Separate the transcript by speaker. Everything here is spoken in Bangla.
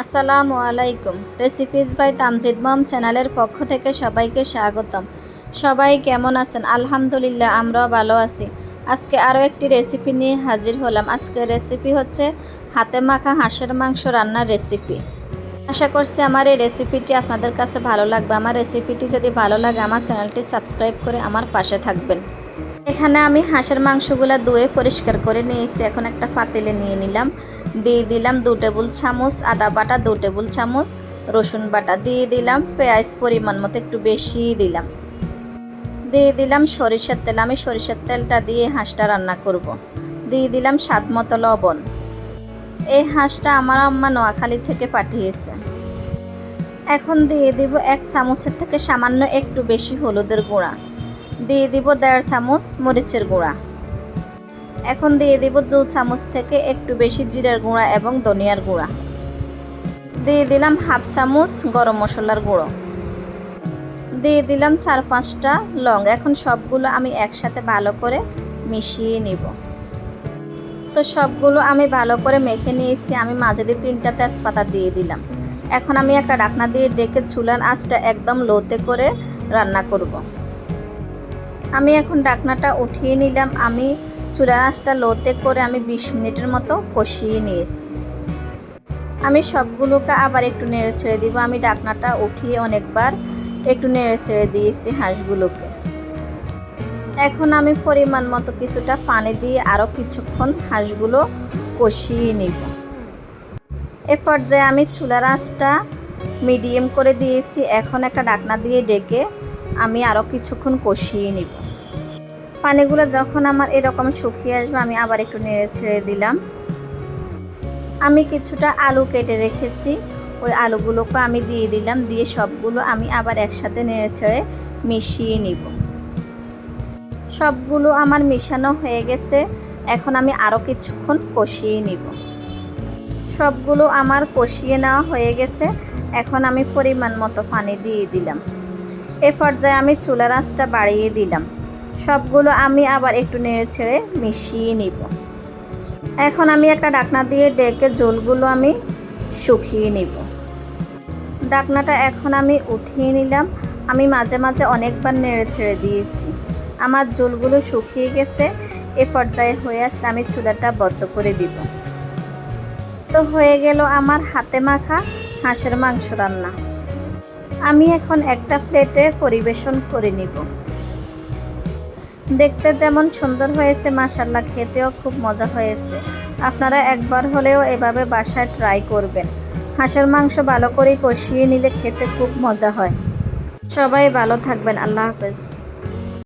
Speaker 1: আসসালামু আলাইকুম। রেসিপিস বাই তামজিদ মম চ্যানেলের পক্ষ থেকে সবাইকে স্বাগতম। সবাই কেমন আছেন? আলহামদুলিল্লাহ, আমরাও ভালো আছি। আজকে আরও একটি রেসিপি নিয়ে হাজির হলাম। আজকের রেসিপি হচ্ছে হাতে মাখা হাঁসের মাংস রান্নার রেসিপি। আশা করছি আমার এই রেসিপিটি আপনাদের কাছে ভালো লাগবে। আমার রেসিপিটি যদি ভালো লাগে আমার চ্যানেলটি সাবস্ক্রাইব করে আমার পাশে থাকবেন। এখানে আমি হাঁসের মাংসগুলো ধুয়ে পরিষ্কার করে নিয়েছি। এখন একটা পাতিলে নিয়ে নিলাম, দিয়ে দিলাম 2 টেবিল চামচ আদা বাটা, 2 টেবিল চামচ রসুন বাটা, দিয়ে দিলাম পেঁয়াজ পরিমাণ মতো একটু বেশি দিলাম, দিয়ে দিলাম সরিষার তেল। আমি সরিষার তেলটা দিয়ে হাঁসটা রান্না করব। দিয়ে দিলাম স্বাদ মতো লবণ। এই হাঁসটা আমার আম্মা নোয়াখালী থেকে পাঠিয়েছে। এখন দিয়ে দিব 1 চামচের থেকে সামান্য একটু বেশি হলুদের গুঁড়া, দিয়ে দিব 1.5 চামচ মরিচের গুঁড়া। এখন দিয়ে দিব 2 চামচ থেকে একটু বেশি জিরার গুঁড়া এবং ধনিয়ার গুঁড়া, দিয়ে দিলাম 1/2 চামচ গরম মশলার গুঁড়ো, দিয়ে দিলাম 4-5টা লং। এখন সবগুলো আমি একসাথে ভালো করে মিশিয়ে নিব। তো সবগুলো আমি ভালো করে মেখে নিয়েছি। আমি মাঝে দিয়ে 3টা তেজপাতা দিয়ে দিলাম। এখন আমি একটা ঢাকনা দিয়ে ডেকে চুলার আঁচটা একদম লোতে করে রান্না করব। আমি এখন ঢাকনাটা উঠিয়ে নিলাম। আমি চুলার আঁচটা লোতে করে আমি 20 মিনিটের মতো কষিয়ে নিয়েছি। আমি সবগুলোকে আবার একটু নেড়ে ছেড়ে দিব। আমি ঢাকনাটা উঠিয়ে অনেকবার একটু নেড়ে ছেড়ে দিয়েছি হাঁসগুলোকে। এখন আমি পরিমাণ মতো কিছুটা পানি দিয়ে আরও কিছুক্ষণ হাঁসগুলো কষিয়ে নিব। এ পর্যায়ে আমি চুলার আঁচটা মিডিয়াম করে দিয়েছি। এখন একটা ঢাকনা দিয়ে ডেকে আমি আরও কিছুক্ষণ কষিয়ে নিব। পানিগুলো যখন আমার এরকম শুকিয়ে আসবে আমি আবার একটু নেড়ে ছেড়ে দিলাম। আমি কিছুটা আলু কেটে রেখেছি, ওই আলুগুলোকে আমি দিয়ে দিলাম। দিয়ে সবগুলো আমি আবার একসাথে নেড়ে ছেড়ে মিশিয়ে নিব। সবগুলো আমার মিশানো হয়ে গেছে। এখন আমি আরও কিছুক্ষণ কষিয়ে নিব। সবগুলো আমার কষিয়ে নেওয়া হয়ে গেছে। এখন আমি পরিমাণ মতো পানি দিয়ে দিলাম। এ পর্যায়ে আমি চুলার আঁচটা বাড়িয়ে দিলাম। সবগুলো আমি আবার একটু নেড়ে ছেড়ে মিশিয়ে নিব। এখন আমি একটা ঢাকনা দিয়ে ডেকে ঝোলগুলো আমি শুকিয়ে নিব। ঢাকনাটা এখন আমি উঠিয়ে নিলাম। আমি মাঝে মাঝে অনেকবার নেড়ে ছেড়ে দিয়েছি। আমার ঝোলগুলো শুকিয়ে গেছে। এ পর্যায়ে হয়ে আসলে আমি চুলাটা বন্ধ করে দিব। তো হয়ে গেল আমার হাতে মাখা হাঁসের মাংস রান্না। আমি এখন একটা প্লেটে পরিবেশন করে নিব। দেখতে যেমন সুন্দর হয়েছে, মাশাআল্লাহ খেতেও খুব মজা হয়েছে। আপনারা একবার হলেও এভাবে বাসায় ট্রাই করবেন। হাঁসের মাংস ভালো করে কষিয়ে নিলে খেতে খুব মজা হয়। সবাই ভালো থাকবেন। আল্লাহ হাফেজ।